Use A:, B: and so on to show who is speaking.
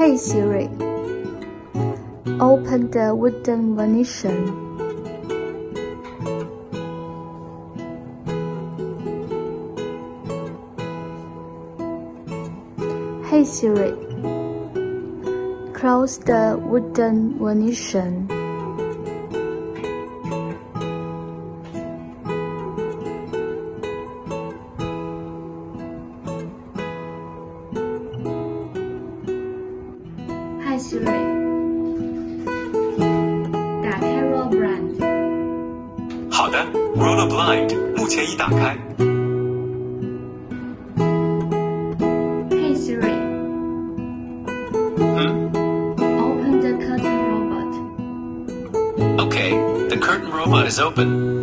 A: Hey Siri, open the wooden Venetian. Hey Siri, close the wooden Venetian. Hi Siri, 打开 Roll Blind。
B: 好的 ，Roll a blind， 目前已打开。
A: Hey Siri, open the curtain robot.
B: Okay, the curtain robot is open.